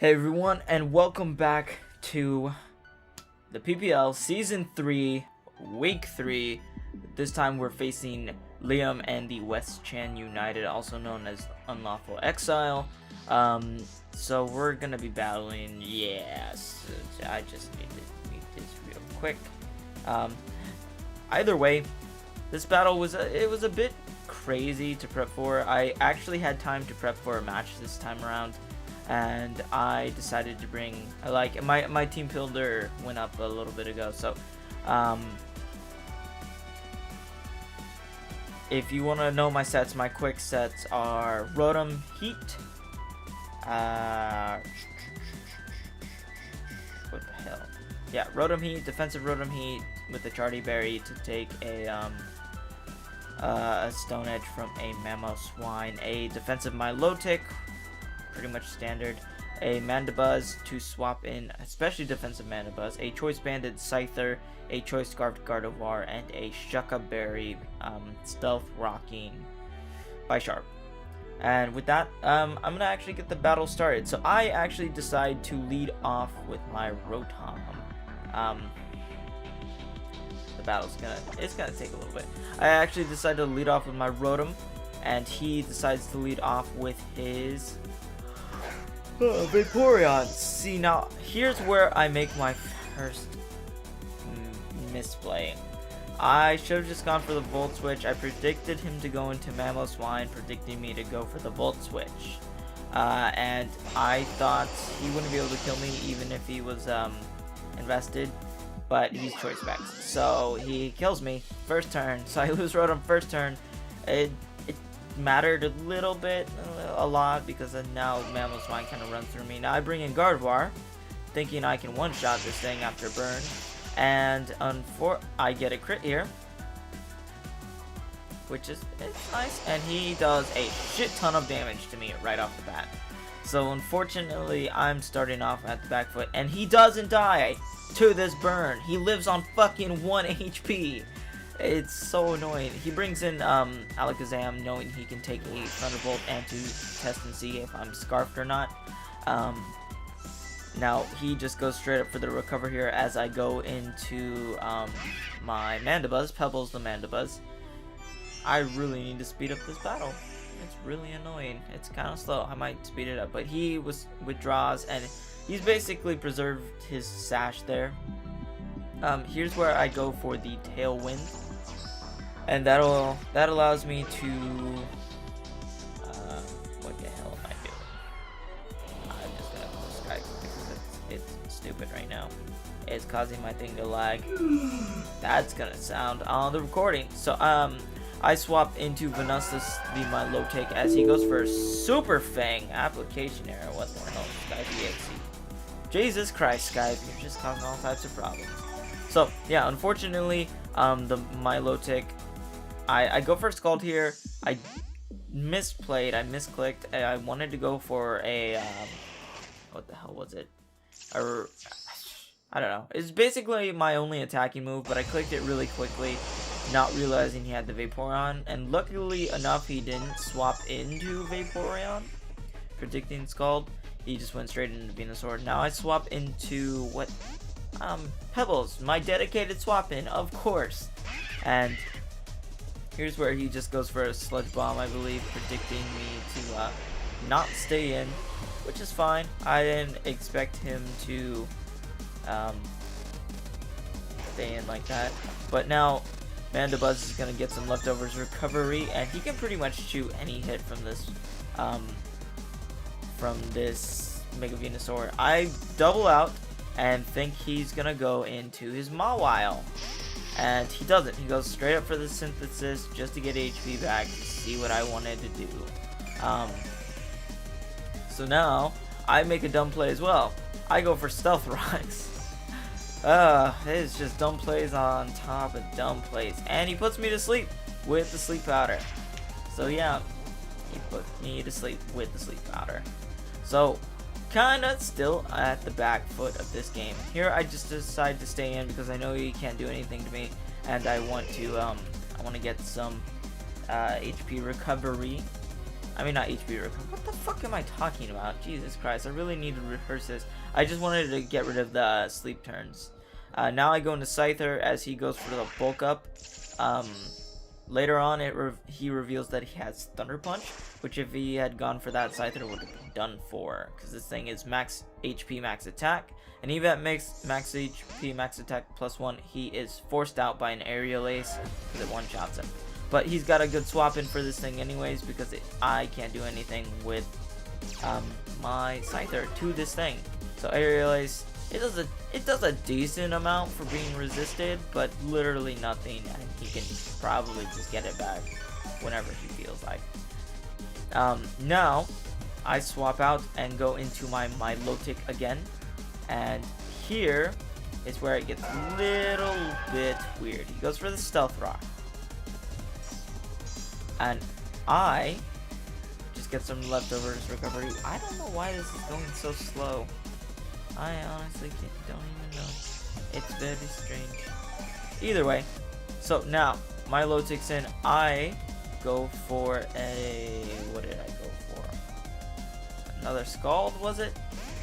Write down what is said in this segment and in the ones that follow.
Hey everyone, and welcome back to the PPL Season 3, Week 3. This time we're facing Liam and the West Chan United, also known as Unlawful Exile. So we're gonna be battling, yes, I just need to meet this real quick. Either way, this battle was a bit crazy to prep for. I actually had time to prep for a match this time around. And I decided to bring, my team builder went up a little bit ago, so if you want to know my sets, my quick sets are Rotom Heat, what the hell, yeah, Rotom Heat, defensive Rotom Heat with the Charty Berry to take a Stone Edge from a Mamoswine, a defensive Milotic, pretty much standard, a Mandibuzz to swap in, especially defensive Mandibuzz, a Choice Banded Scyther, a Choice Scarfed Gardevoir, and a Shucca Berry Stealth Rocking by Sharp. And with that, I'm gonna actually get the battle started. So I actually decide to lead off with my Rotom. The battle's gonna take a little bit. I actually decided to lead off with my Rotom, and he decides to lead off with his Vaporeon. See, now here's where I make my first misplay. I should have just gone for the Volt Switch. I predicted him to go into Mamoswine, predicting me to go for the Volt Switch. And I thought he wouldn't be able to kill me even if he was invested, but he's Choice Specs. So he kills me first turn, so I lose Rotom first turn. It mattered a little bit, a lot, because now Mamoswine kind of runs through me. Now I bring in Gardevoir, thinking I can one-shot this thing after burn, and I get a crit here, which is nice, and he does a shit ton of damage to me right off the bat. So unfortunately, I'm starting off at the back foot, and he doesn't die to this burn. He lives on fucking 1 HP. It's so annoying. He brings in Alakazam, knowing he can take a Thunderbolt and to test and see if I'm Scarfed or not. Now he just goes straight up for the recover here as I go into my Mandibuzz, Pebbles the Mandibuzz. I really need to speed up this battle. It's really annoying. It's kind of slow. I might speed it up, but he withdraws, and he's basically preserved his sash there. Here's where I go for the Tailwind. And that allows me to, what the hell am I doing? I'm just gonna close Skype because it's stupid right now. It's causing my thing to lag. That's gonna sound on the recording. So, I swap into Venustus, the Milotic, as he goes for a Super Fang. Application error, what the hell, Skype EXE. Jesus Christ, Skype, you're just causing all types of problems. So, yeah, unfortunately, the Milotic, I go for a Scald here. I misplayed, I misclicked. I wanted to go for a, what the hell was it? I don't know. It's basically my only attacking move, but I clicked it really quickly, not realizing he had the Vaporeon. And luckily enough, he didn't swap into Vaporeon, predicting Scald. He just went straight into Venusaur. Now I swap into what? Pebbles, my dedicated swap in, of course. And here's where he just goes for a Sludge Bomb, I believe, predicting me to not stay in, which is fine. I didn't expect him to stay in like that. But now Mandibuzz is gonna get some leftovers recovery, and he can pretty much shoot any hit from this Mega Venusaur. I double out and think he's gonna go into his Mawile, and he doesn't. He goes straight up for the Synthesis just to get HP back, to see what I wanted to do. So now I make a dumb play as well. I go for Stealth Rocks. It's just dumb plays on top of dumb plays, and he puts me to sleep with the Sleep Powder. So yeah, he put me to sleep with the Sleep Powder. So kinda still at the back foot of this game. Here I just decide to stay in because I know he can't do anything to me, and I want to get some HP recovery. I mean, not HP recover. What the fuck am I talking about? Jesus Christ, I really need to rehearse this. I just wanted to get rid of the sleep turns. Now I go into Scyther as he goes for the bulk up. Later on, he reveals that he has Thunder Punch, which if he had gone for that, Scyther would have been done for. Because this thing is max HP, max attack. And even at max HP, max attack +1, he is forced out by an aerial ace because it one-shots him. But he's got a good swap in for this thing anyways, because I can't do anything with my Scyther to this thing. So aerial ace, it does a decent amount for being resisted, but literally nothing, and he can probably just get it back whenever he feels like. Now I swap out and go into my Milotic again, and here is where it gets a little bit weird. He goes for the Stealth Rock, and I just get some leftovers recovery. I don't know why this is going so slow. I honestly don't even know. It's very strange. Either way, so now Milotic's in. I go for a... what did I go for? Another Scald, was it?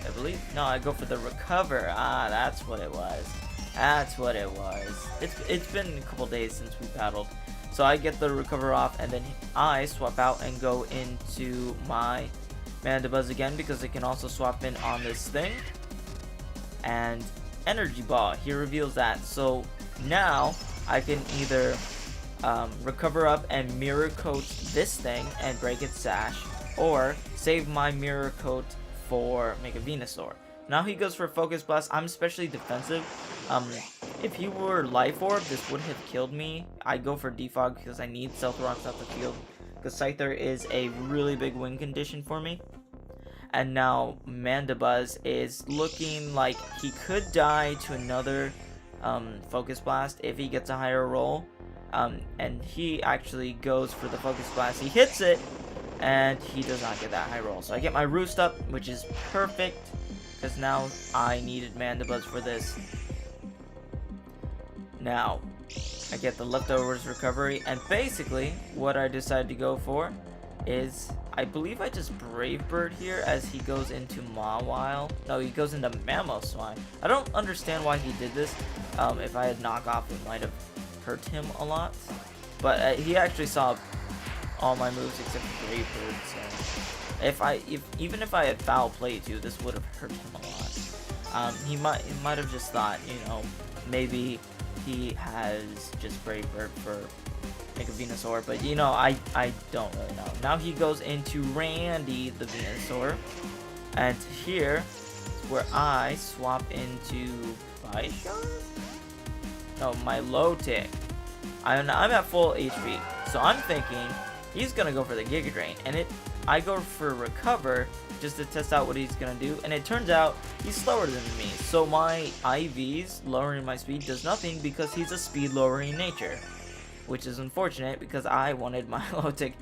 I believe. No, I go for the Recover. Ah, that's what it was. That's what it was. It's been a couple days since we battled. So I get the Recover off, and then I swap out and go into my Mandibuzz again, because it can also swap in on this thing. And Energy Ball, he reveals that. So now I can either recover up and Mirror Coat this thing and break its sash, or save my Mirror Coat for Mega Venusaur. Now he goes for Focus Blast. I'm especially defensive. If he were Life Orb, this would have killed me. I go for Defog because I need Stealth Rocks off the field, because Scyther is a really big win condition for me. And now Mandibuzz is looking like he could die to another Focus Blast if he gets a higher roll. And he actually goes for the Focus Blast. He hits it, and he does not get that high roll. So I get my Roost up, which is perfect, because now I needed Mandibuzz for this. Now I get the leftovers recovery, and basically what I decided to go for is, I believe I just Brave Bird here as he goes into Mawile. No, he goes into Mamoswine. I don't understand why he did this. If I had Knock Off, it might have hurt him a lot. But he actually saw all my moves except for Brave Bird. So even if I had Foul Play too, this would have hurt him a lot. He might have just thought, you know, maybe he has just Brave Bird for Mega Venusaur, but you know, I don't really know. Now he goes into Randy the Venusaur, and here is where I swap into Bisharp? No, Milotic. I'm at full HP, so I'm thinking he's gonna go for the Giga Drain, and I go for Recover just to test out what he's gonna do, and it turns out he's slower than me. So my IVs lowering my speed does nothing because he's a speed lowering nature, which is unfortunate because I wanted my Milotic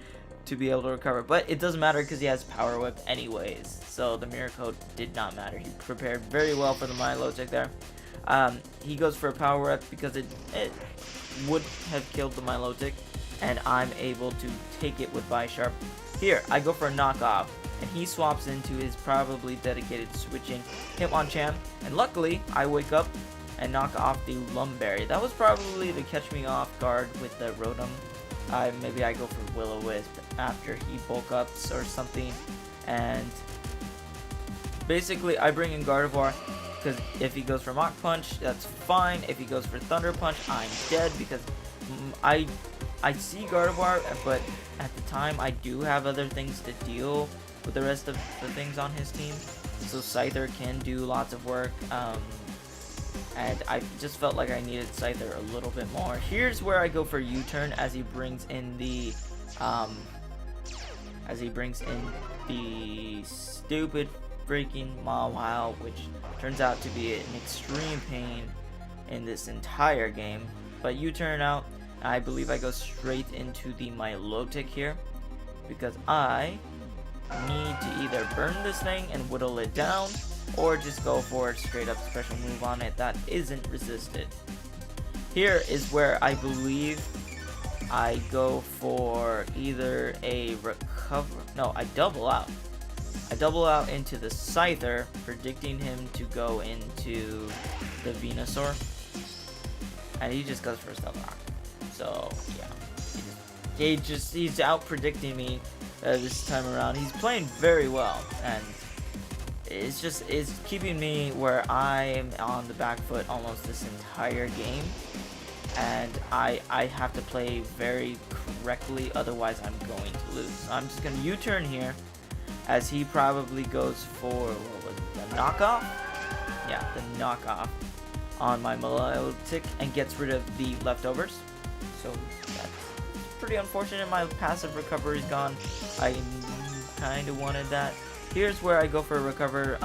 to be able to recover. But it doesn't matter because he has Power Whip anyways, so the Mirror Coat did not matter. He prepared very well for the Milotic there. He goes for a Power Whip because it would have killed the Milotic, and I'm able to take it with Bisharp. Here, I go for a knockoff, and he swaps into his probably dedicated switching Hitmonchan, and luckily I wake up and knock off the Lumberry. That was probably to catch me off guard with the Rotom. Maybe I go for Will-O-Wisp after he bulk ups or something, and basically I bring in Gardevoir, because if he goes for Mach Punch, that's fine. If he goes for Thunder Punch, I'm dead, because I see Gardevoir, but at the time I do have other things to deal with the rest of the things on his team, so Scyther can do lots of work. And I just felt like I needed Scyther a little bit more. Here's where I go for U-turn as he brings in the stupid freaking Mawile, which turns out to be an extreme pain in this entire game. But U-turn out, I believe I go straight into the Milotic here, because I need to either burn this thing and whittle it down, or just go for a straight up special move on it that isn't resisted. Here is where I believe I go for either a recover. No, I double out. I double out into the Scyther, predicting him to go into the Venusaur. And he just goes for a Stealth Rock. So, yeah. He's out predicting me this time around. He's playing very well. And it's keeping me where I'm on the back foot almost this entire game. And I have to play very correctly, otherwise I'm going to lose. So I'm just going to U-turn here, as he probably goes for, what was it, the knockoff? Yeah, the knockoff on my Milotic, and gets rid of the leftovers. So that's pretty unfortunate. My passive recovery's gone. I kind of wanted that. Here's where I go for a recover.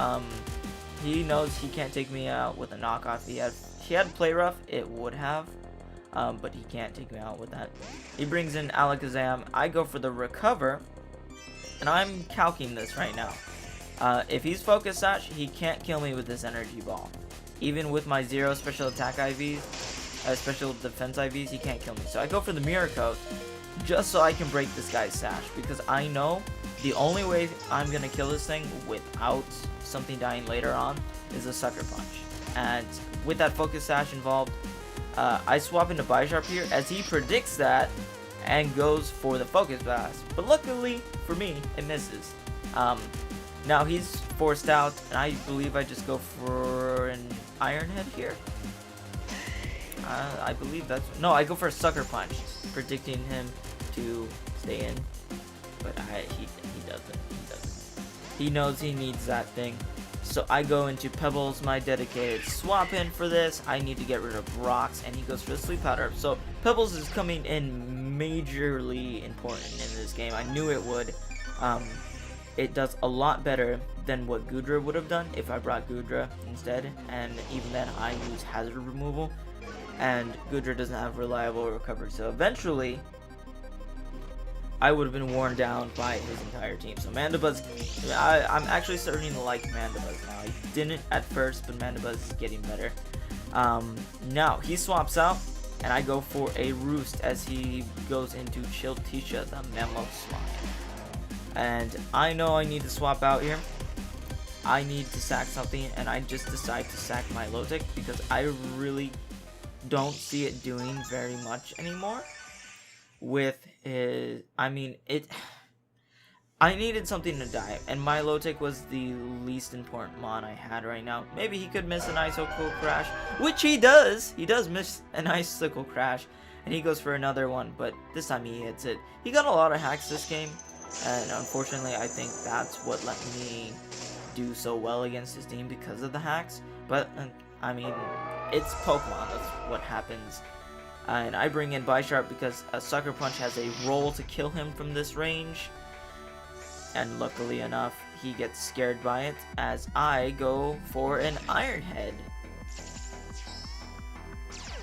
He knows he can't take me out with a knockoff. He had play rough, it would have. But he can't take me out with that. He brings in Alakazam. I go for the recover, and I'm calcing this right now. If he's Focus Sash, he can't kill me with this Energy Ball. Even with my 0 special attack IVs, special defense IVs, he can't kill me. So I go for the Mirror Coat, just so I can break this guy's Sash, because I know the only way I'm gonna kill this thing without something dying later on is a Sucker Punch. And with that Focus Sash involved, I swap into Bisharp here, as he predicts that and goes for the Focus Blast. But luckily for me, it misses. Now he's forced out, and I believe I just go for an Iron Head here. I believe that's... No, I go for a Sucker Punch, predicting him to stay in. But he doesn't. He knows he needs that thing. So I go into Pebbles, my dedicated swap in for this. I need to get rid of rocks, and he goes for the Sleep Powder. So Pebbles is coming in majorly important in this game. I knew it would. It does a lot better than what Goodra would have done if I brought Goodra instead. And even then, I use Hazard Removal, and Goodra doesn't have reliable recovery. So eventually, I would have been worn down by his entire team. So Mandibuzz, I'm actually starting to like Mandibuzz now. I didn't at first, but Mandibuzz is getting better. Now, he swaps out, and I go for a Roost as he goes into Chiltisha, the Mamoswine. And I know I need to swap out here. I need to sack something, and I just decide to sack my Milotic because I really don't see it doing very much anymore. With his, I needed something to die, and my Milotic was the least important mon I had right now. Maybe he could miss an Icicle Crash, which he does. He does miss an Icicle Crash, and he goes for another one, but this time he hits it. He got a lot of hacks this game, and unfortunately I think that's what let me do so well against his team, because of the hacks. But it's Pokemon, that's what happens. And I bring in Bisharp because a Sucker Punch has a roll to kill him from this range. And luckily enough, he gets scared by it as I go for an Iron Head.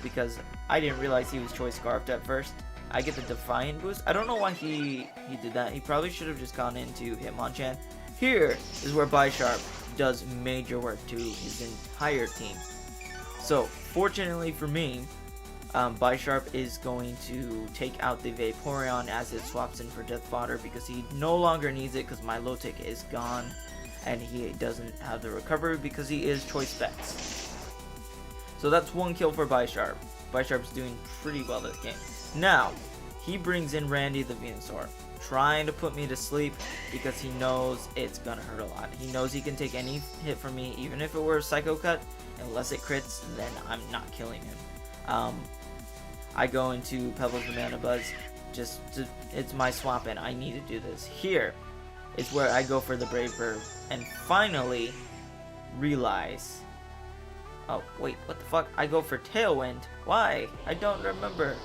Because I didn't realize he was Choice Scarfed at first. I get the Defiant boost. I don't know why he did that. He probably should have just gone into Hitmonchan. Here is where Bisharp does major work to his entire team. So, fortunately for me, Bisharp is going to take out the Vaporeon as it swaps in for Death Fodder, because he no longer needs it because my Milotic is gone, and he doesn't have the recovery because he is Choice Specs. So that's one kill for Bisharp. Bisharp's doing pretty well this game. Now, he brings in Randy the Venusaur, trying to put me to sleep because he knows it's gonna hurt a lot. He knows he can take any hit from me, even if it were a Psycho Cut. Unless it crits, then I'm not killing him. I go into Pebbles the Mandibuzz, it's my swap in. I need to do this. Here is where I go for the Brave Bird, and finally realize, oh wait, what the fuck? I go for Tailwind. Why? I don't remember.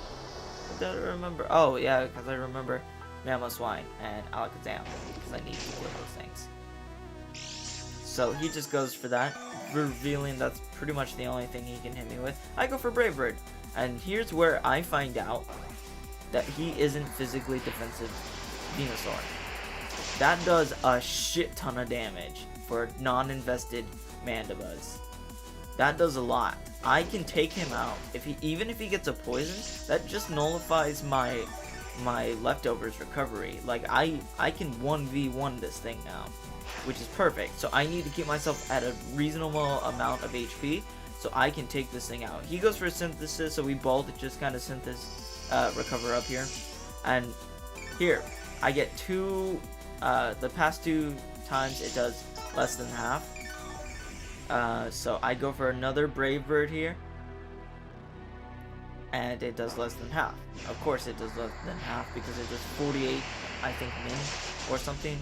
Oh yeah, because I remember Mamoswine and Alakazam, because I need to kill those things. So he just goes for that, revealing that's pretty much the only thing he can hit me with. I go for Brave Bird. And here's where I find out that he isn't physically defensive Venusaur. That does a shit ton of damage for a non-invested Mandibuzz. That does a lot. I can take him out. Even if he gets a poison, that just nullifies my my leftovers recovery. Like I can 1v1 this thing now, which is perfect. So I need to keep myself at a reasonable amount of HP so I can take this thing out. He goes for synthesis, so we both just kind of recover up here. And here, I get two, the past 2 times it does less than half. So I go for another Brave Bird here. And it does less than half. Of course it does less than half because it does 48, I think, min or something.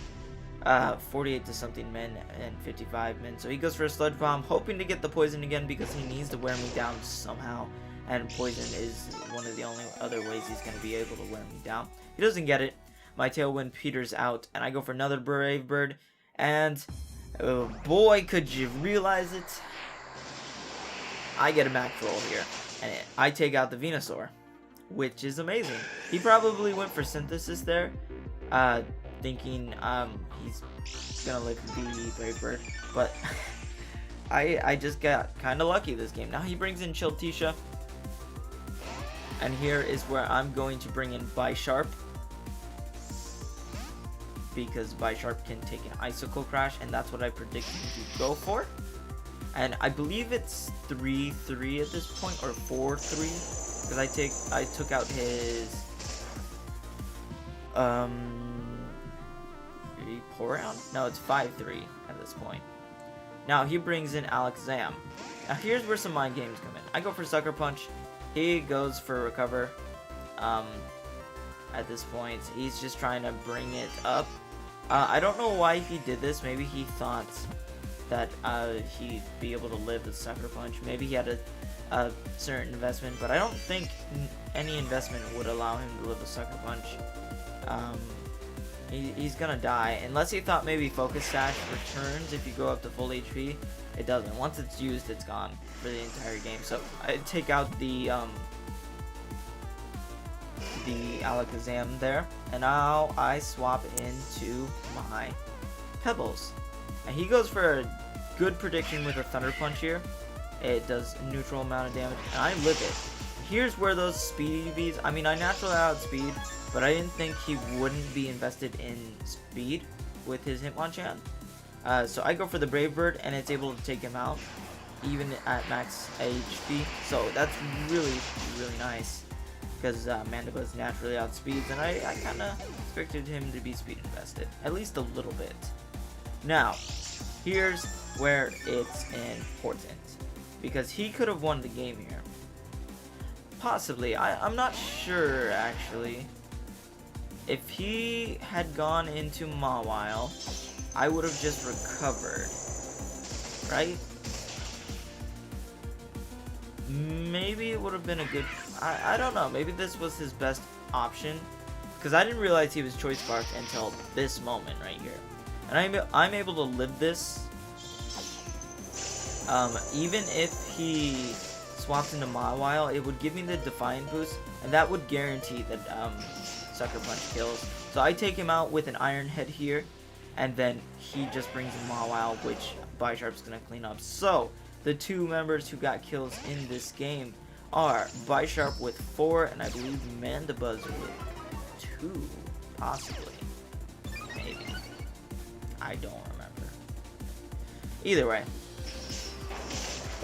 48 to something min and 55 min. So he goes for a Sludge Bomb, hoping to get the poison again because he needs to wear me down somehow. And poison is one of the only other ways he's going to be able to wear me down. He doesn't get it. My Tailwind peters out, and I go for another Brave Bird. And oh boy, could you realize it? I get a max roll here. And I take out the Venusaur, which is amazing. He probably went for synthesis there, thinking he's gonna live the Brave Bird, but I just got kind of lucky this game. Now he brings in Chiltisha, and here is where I'm going to bring in Bisharp, because Bisharp can take an Icicle Crash, and that's what I predicted to go for. And I believe it's 3-3 at this point, or 4-3, because I took out his pour round. No, it's 5-3 at this point. Now he brings in Alakazam. Now here's where some mind games come in. I go for Sucker Punch. He goes for Recover. At this point, he's just trying to bring it up. I don't know why he did this. Maybe he thought that he'd be able to live with Sucker Punch. Maybe he had a certain investment, but I don't think any investment would allow him to live with Sucker Punch. He's gonna die, unless he thought maybe Focus Sash returns if you go up to full HP. It doesn't. Once it's used, it's gone for the entire game. So I take out the Alakazam there, and now I swap into my Pebbles. And he goes for a good prediction with a Thunder Punch here. It does a neutral amount of damage, and I live it. Here's where those speed EVs, I mean, I naturally outspeed, but I didn't think he wouldn't be invested in speed with his Hitmonchan. So I go for the Brave Bird, and it's able to take him out, even at max HP. So that's really, really nice, because Mandibuzz naturally outspeeds, and I kind of expected him to be speed invested, at least a little bit. Now, here's where it's important, because he could have won the game here. Possibly. I'm not sure, actually. If he had gone into Mawile, I would have just recovered, right? Maybe it would have been a good... I don't know. Maybe this was his best option, because I didn't realize he was Choice Spark until this moment right here. And I'm able to live this. Even if he swaps into Mawile, it would give me the Defiant boost, and that would guarantee that Sucker Punch kills. So I take him out with an Iron Head here, and then he just brings in Mawile, which Bisharp's gonna clean up. So the two members who got kills in this game are Bisharp with 4, and I believe Mandibuzz with 2, possibly, maybe. I don't remember. Either way,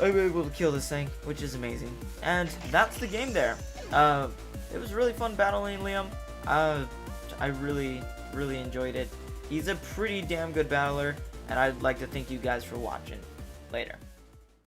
I'm able to kill this thing, which is amazing. And that's the game there. It was really fun battling Liam. I really, really enjoyed it. He's a pretty damn good battler, and I'd like to thank you guys for watching. Later.